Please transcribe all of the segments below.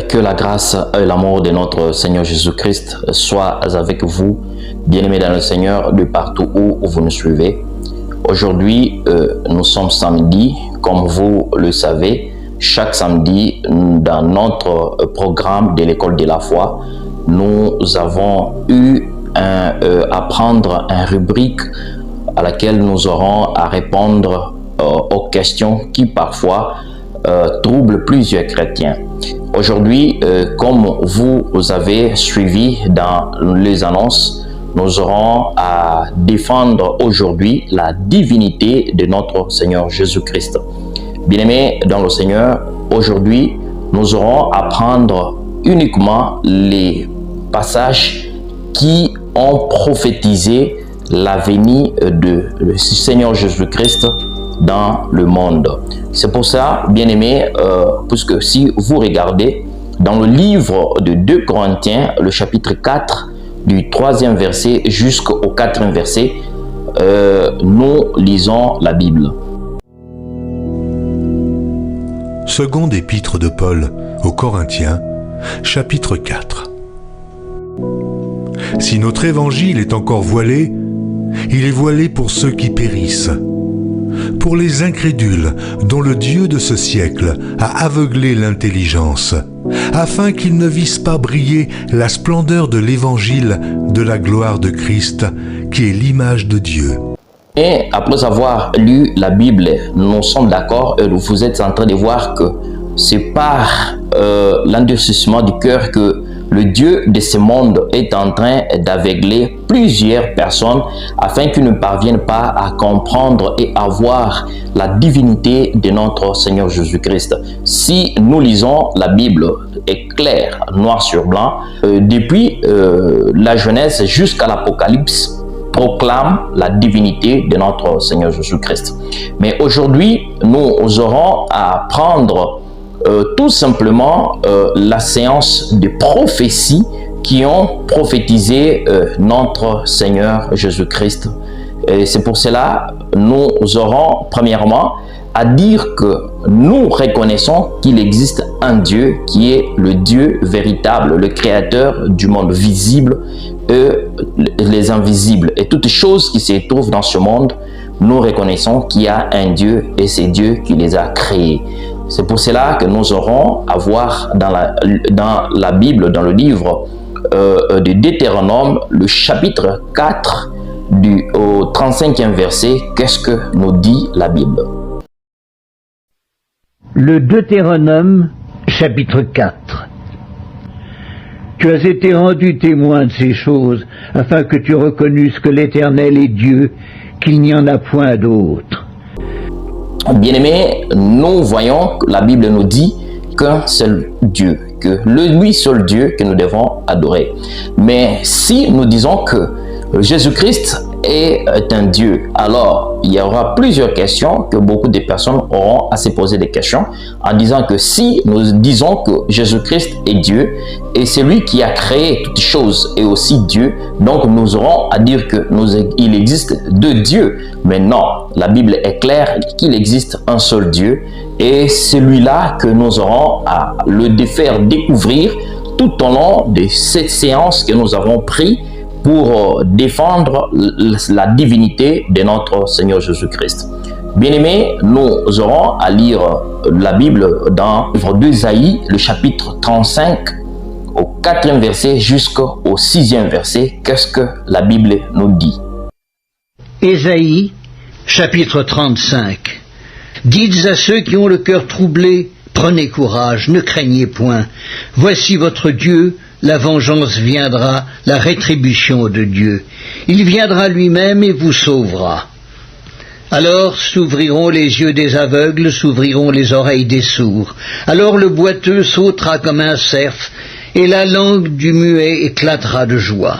Que la grâce et l'amour de notre Seigneur Jésus-Christ soient avec vous, bien-aimés dans le Seigneur, de partout où vous nous suivez. Aujourd'hui, nous sommes samedi, comme vous le savez. Chaque samedi, dans notre programme de l'école de la foi, nous avons eu à prendre une rubrique à laquelle nous aurons à répondre aux questions qui parfois troublent plusieurs chrétiens. Aujourd'hui, comme vous avez suivi dans les annonces, nous aurons à défendre aujourd'hui la divinité de notre Seigneur Jésus-Christ. Bien-aimés dans le Seigneur, aujourd'hui, nous aurons à prendre uniquement les passages qui ont prophétisé la venue de le Seigneur Jésus-Christ dans le monde. C'est pour ça, bien-aimés, puisque si vous regardez dans le livre de 2 Corinthiens, le chapitre 4, du 3e verset jusqu'au 4e verset, nous lisons la Bible. Seconde épître de Paul aux Corinthiens, chapitre 4. Si notre évangile est encore voilé, il est voilé pour ceux qui périssent, pour les incrédules dont le Dieu de ce siècle a aveuglé l'intelligence, afin qu'ils ne vissent pas briller la splendeur de l'évangile de la gloire de Christ, qui est l'image de Dieu. Et après avoir lu la Bible, nous sommes d'accord et vous êtes en train de voir que c'est par l'endurcissement du cœur que le Dieu de ce monde est en train d'aveugler plusieurs personnes afin qu'ils ne parviennent pas à comprendre et à voir la divinité de notre Seigneur Jésus-Christ. Si nous lisons la Bible, est clair, noir sur blanc, depuis la Genèse jusqu'à l'Apocalypse, proclame la divinité de notre Seigneur Jésus-Christ. Mais aujourd'hui, nous aurons à prendre tout simplement la séance de prophéties qui ont prophétisé notre Seigneur Jésus-Christ. Et c'est pour cela nous aurons premièrement à dire que nous reconnaissons qu'il existe un Dieu qui est le Dieu véritable, le créateur du monde visible et les invisibles. Et toutes choses qui se trouvent dans ce monde, nous reconnaissons qu'il y a un Dieu et c'est Dieu qui les a créés. C'est pour cela que nous aurons à voir dans la Bible, dans le livre de Deutéronome, le chapitre 4 au 35e verset, qu'est-ce que nous dit la Bible? Le Deutéronome, chapitre 4. Tu as été rendu témoin de ces choses, afin que tu reconnusses que l'Éternel est Dieu, qu'il n'y en a point d'autre. Bien-aimés, nous voyons que la Bible nous dit qu'un seul Dieu, que lui seul Dieu que nous devons adorer. Mais si nous disons que Jésus-Christ est un Dieu, alors il y aura plusieurs questions que beaucoup de personnes auront à se poser des questions en disant que si nous disons que Jésus-Christ est Dieu et c'est lui qui a créé toutes choses et aussi Dieu, donc nous aurons à dire que il existe deux dieux. Mais non, la Bible est claire qu'il existe un seul Dieu et celui-là que nous aurons à le faire découvrir tout au long de cette séance que nous avons prise pour défendre la divinité de notre Seigneur Jésus-Christ. Bien-aimés, nous aurons à lire la Bible dans le livre d'Ésaïe, le chapitre 35, au 4e verset jusqu'au 6e verset. Qu'est-ce que la Bible nous dit? Ésaïe, chapitre 35. Dites à ceux qui ont le cœur troublé, prenez courage, ne craignez point. Voici votre Dieu. La vengeance viendra, la rétribution de Dieu. Il viendra lui-même et vous sauvera. Alors s'ouvriront les yeux des aveugles, s'ouvriront les oreilles des sourds. Alors le boiteux sautera comme un cerf, et la langue du muet éclatera de joie.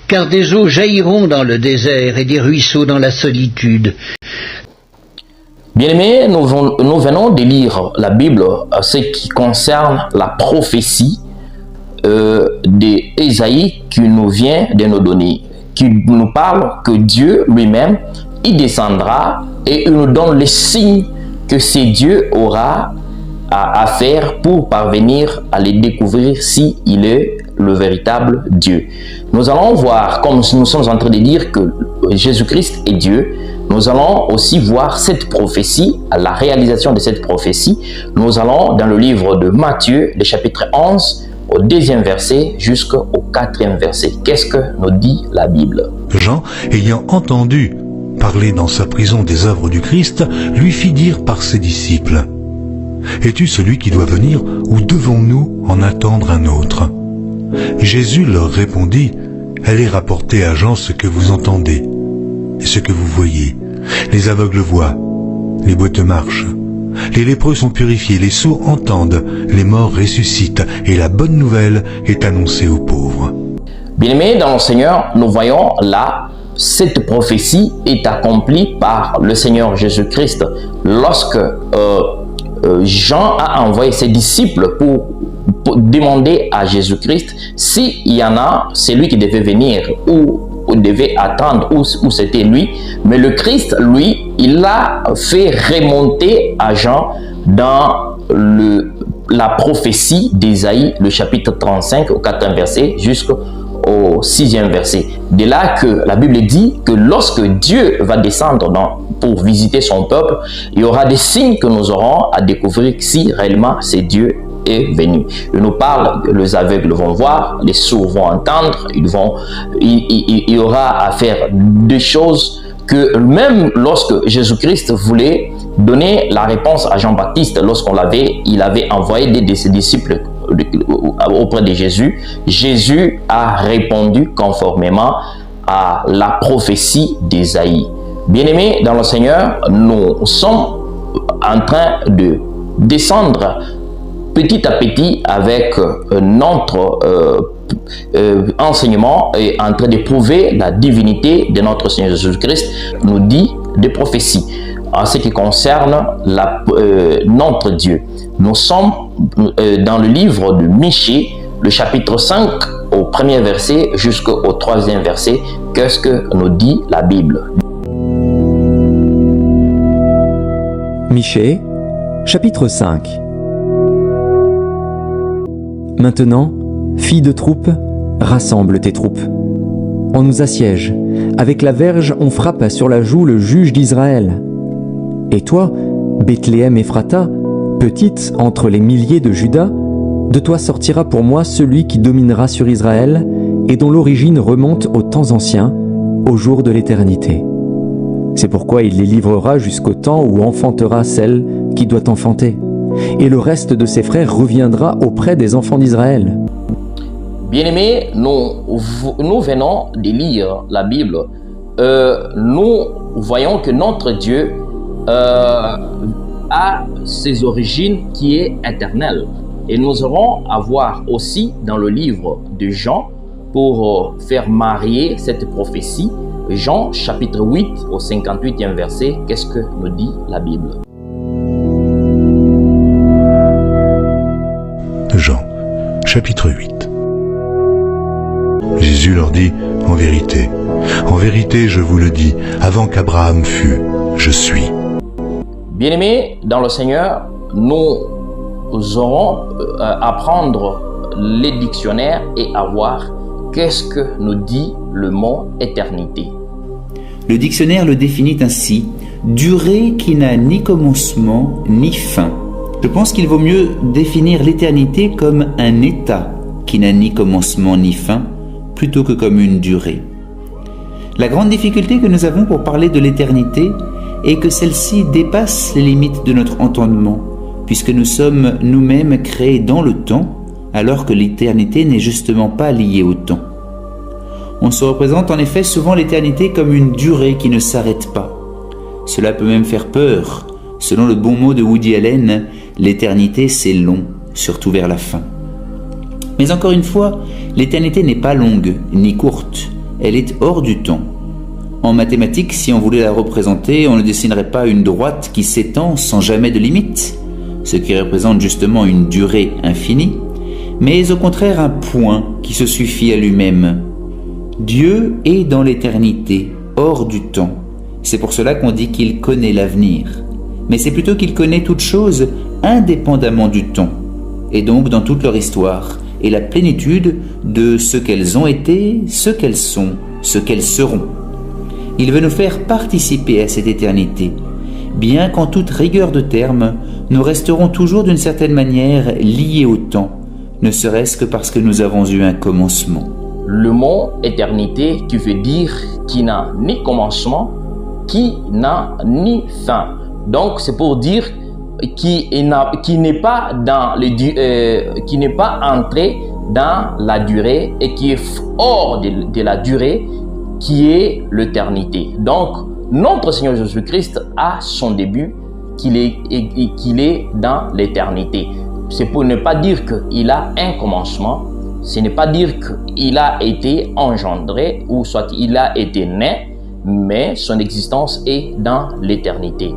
Car des eaux jailliront dans le désert et des ruisseaux dans la solitude. Bien-aimés, nous venons de lire la Bible à ce qui concerne la prophétie d'Ésaïe qui nous vient de nous donner, qui nous parle que Dieu lui-même, il descendra et il nous donne les signes que ce Dieu aura à faire pour parvenir à les découvrir si il est le véritable Dieu. Nous allons voir, comme nous sommes en train de dire que Jésus-Christ est Dieu, nous allons aussi voir cette prophétie, la réalisation de cette prophétie. Nous allons dans le livre de Matthieu, le chapitre 11, au 2e verset jusqu'au 4e verset. Qu'est-ce que nous dit la Bible? Jean, ayant entendu parler dans sa prison des œuvres du Christ, lui fit dire par ses disciples: Es-tu celui qui doit venir, ou devons-nous en attendre un autre? Jésus leur répondit: Allez rapporter à Jean ce que vous entendez et ce que vous voyez. Les aveugles voient, les boiteux marchent, les lépreux sont purifiés, les sourds entendent, les morts ressuscitent, et la bonne nouvelle est annoncée aux pauvres. Bien-aimés dans le Seigneur, nous voyons là, cette prophétie est accomplie par le Seigneur Jésus-Christ lorsque Jean a envoyé ses disciples pour demander à Jésus-Christ s'il y en a, c'est lui qui devait venir ou devait attendre ou c'était lui. Mais le Christ, lui, il a fait remonter à Jean dans la prophétie d'Ésaïe, le chapitre 35 au 4e verset jusqu'au 6e verset. De là que la Bible dit que lorsque Dieu va descendre pour visiter son peuple, il y aura des signes que nous aurons à découvrir si réellement c'est Dieu est venu. Il nous parle que les aveugles vont voir, les sourds vont entendre, il y aura à faire des choses que même lorsque Jésus-Christ voulait donner la réponse à Jean-Baptiste, il avait envoyé de ses disciples auprès de Jésus, Jésus a répondu conformément à la prophétie d'Ésaïe. Bien-aimés dans le Seigneur, nous sommes en train de descendre petit à petit avec notre enseignement et en train de prouver la divinité de notre Seigneur Jésus-Christ, nous dit des prophéties en ce qui concerne notre Dieu. Nous sommes dans le livre de Michée, le chapitre 5, au 1er verset jusqu'au 3e verset. Qu'est-ce que nous dit la Bible? Michée, chapitre 5. Maintenant, filles de troupes, rassemble tes troupes. On nous assiège. Avec la verge, on frappe sur la joue le juge d'Israël. Et toi, Bethléem Ephrata, petite entre les milliers de Juda, de toi sortira pour moi celui qui dominera sur Israël et dont l'origine remonte aux temps anciens, au jour de l'éternité. C'est pourquoi il les livrera jusqu'au temps où enfantera celle qui doit enfanter. Et le reste de ses frères reviendra auprès des enfants d'Israël. Bien-aimés, nous venons de lire la Bible. Nous voyons que notre Dieu a ses origines qui est éternelle. Et nous aurons à voir aussi dans le livre de Jean pour faire marier cette prophétie. Jean chapitre 8 au 58e verset, qu'est-ce que nous dit la Bible? Jean chapitre 8. Jésus leur dit: en vérité, je vous le dis, avant qu'Abraham fût, je suis. Bien-aimés dans le Seigneur, nous aurons à prendre les dictionnaires et à voir qu'est-ce que nous dit le mot éternité. Le dictionnaire le définit ainsi: durée qui n'a ni commencement ni fin. Je pense qu'il vaut mieux définir l'éternité comme un état qui n'a ni commencement ni fin, plutôt que comme une durée. La grande difficulté que nous avons pour parler de l'éternité est que celle-ci dépasse les limites de notre entendement, puisque nous sommes nous-mêmes créés dans le temps, alors que l'éternité n'est justement pas liée au temps. On se représente en effet souvent l'éternité comme une durée qui ne s'arrête pas. Cela peut même faire peur. Selon le bon mot de Woody Allen, l'éternité c'est long, surtout vers la fin. Mais encore une fois, l'éternité n'est pas longue ni courte, elle est hors du temps. En mathématiques, si on voulait la représenter, on ne dessinerait pas une droite qui s'étend sans jamais de limite, ce qui représente justement une durée infinie, mais au contraire un point qui se suffit à lui-même. Dieu est dans l'éternité, hors du temps. C'est pour cela qu'on dit qu'il connaît l'avenir. mais c'est plutôt qu'il connaît toutes choses indépendamment du temps, et donc dans toute leur histoire, et la plénitude de ce qu'elles ont été, ce qu'elles sont, ce qu'elles seront. Il veut nous faire participer à cette éternité, bien qu'en toute rigueur de terme, nous resterons toujours d'une certaine manière liés au temps, ne serait-ce que parce que nous avons eu un commencement. Le mot éternité qui veut dire qui n'a ni commencement, qui n'a ni fin. Donc c'est pour dire qui n'est pas entré dans la durée et qui est hors de la durée qui est l'éternité. Donc notre Seigneur Jésus-Christ a son début qu'il est dans l'éternité. C'est pour ne pas dire qu'il a un commencement, ce n'est pas dire qu'il a été engendré ou soit il a été né, mais son existence est dans l'éternité.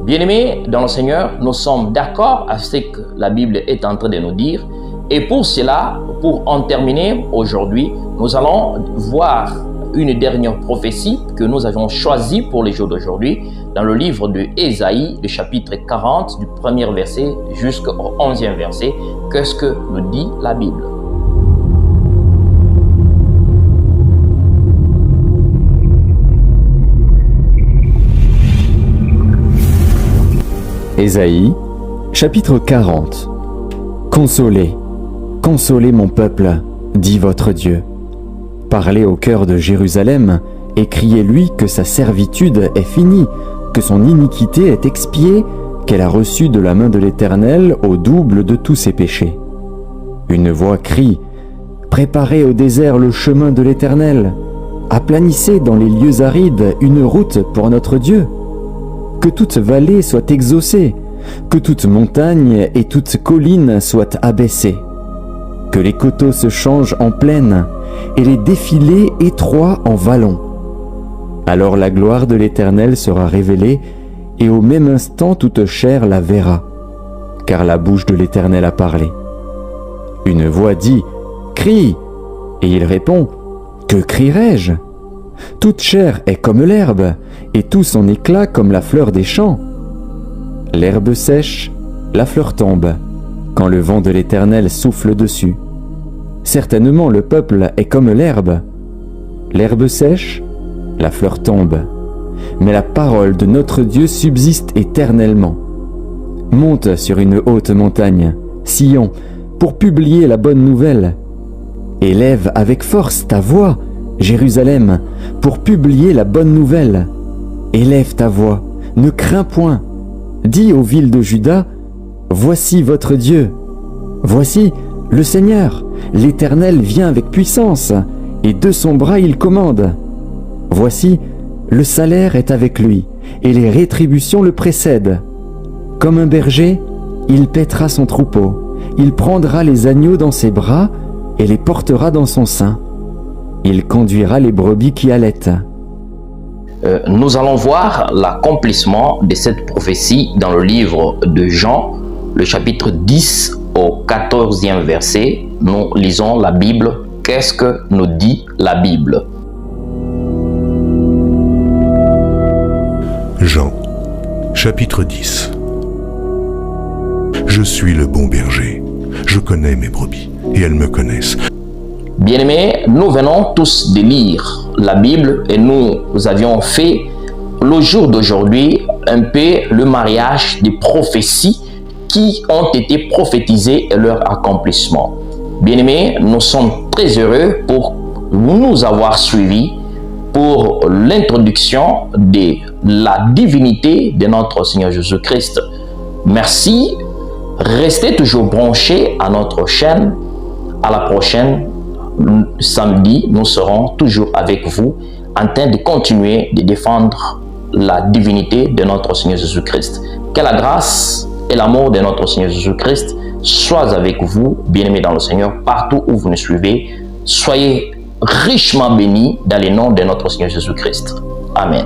Bien-aimés dans le Seigneur, nous sommes d'accord avec ce que la Bible est en train de nous dire. Et pour cela, pour en terminer aujourd'hui, nous allons voir une dernière prophétie que nous avons choisie pour les jours d'aujourd'hui dans le livre de Ésaïe, le chapitre 40, du premier verset jusqu'au 11e verset. Qu'est-ce que nous dit la Bible? Ésaïe, chapitre 40. Consolez, consolez mon peuple, dit votre Dieu. Parlez au cœur de Jérusalem et criez-lui que sa servitude est finie, que son iniquité est expiée, qu'elle a reçu de la main de l'Éternel au double de tous ses péchés. Une voix crie, préparez au désert le chemin de l'Éternel, aplanissez dans les lieux arides une route pour notre Dieu. Que toute vallée soit exaucée, que toute montagne et toute colline soient abaissées, que les coteaux se changent en plaine et les défilés étroits en vallons. Alors la gloire de l'Éternel sera révélée et au même instant toute chair la verra, car la bouche de l'Éternel a parlé. Une voix dit « Crie !» et il répond « Que crierai-je » Toute chair est comme l'herbe, et tout son éclat comme la fleur des champs. L'herbe sèche, la fleur tombe, quand le vent de l'Éternel souffle dessus. Certainement le peuple est comme l'herbe. L'herbe sèche, la fleur tombe, mais la parole de notre Dieu subsiste éternellement. Monte sur une haute montagne, Sion, pour publier la bonne nouvelle. Élève avec force ta voix, Jérusalem, pour publier la bonne nouvelle. Élève ta voix, ne crains point. Dis aux villes de Juda, voici votre Dieu. Voici le Seigneur, l'Éternel vient avec puissance, et de son bras il commande. Voici, le salaire est avec lui, et les rétributions le précèdent. Comme un berger, il paîtra son troupeau, il prendra les agneaux dans ses bras, et les portera dans son sein. Il conduira les brebis qui allaitent. Nous allons voir l'accomplissement de cette prophétie dans le livre de Jean, le chapitre 10 au 14e verset. Nous lisons la Bible. Qu'est-ce que nous dit la Bible? Jean, chapitre 10. Je suis le bon berger. Je connais mes brebis, et elles me connaissent. Bien-aimés, nous venons tous de lire la Bible et nous avions fait le jour d'aujourd'hui un peu le mariage des prophéties qui ont été prophétisées et leur accomplissement. Bien-aimés, nous sommes très heureux pour nous avoir suivis pour l'introduction de la divinité de notre Seigneur Jésus-Christ. Merci, restez toujours branchés à notre chaîne. À la prochaine. Samedi, nous serons toujours avec vous en train de continuer de défendre la divinité de notre Seigneur Jésus-Christ. Que la grâce et l'amour de notre Seigneur Jésus-Christ soient avec vous, bien-aimés dans le Seigneur, partout où vous nous suivez. Soyez richement bénis dans le nom de notre Seigneur Jésus-Christ. Amen.